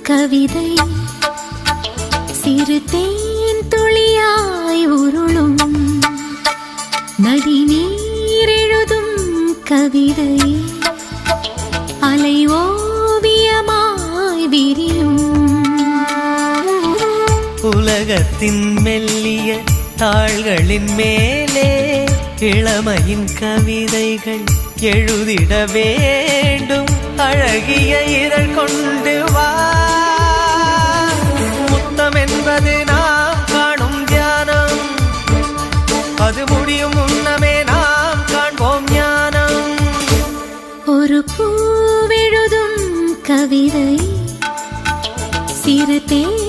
கவிதை சிறு தேன் துளியாய் உருளும் நதி நீர் எழுதும் கவிதை அலை ஓவியமாய் விரியும். உலகத்தின் மெல்லிய தாள்களின் மேலே இளமையின் கவிதைகள் எழுதிட வேண்டும். அழகிய இதழ் கொண்டு வா. முத்தம் என்பது நாம் காணும் தியானம், அது முடியும் முன்னமே நாம் காண்போம் ஞானம். ஒரு பூவெழுதும் கவிதை சிறு தேன்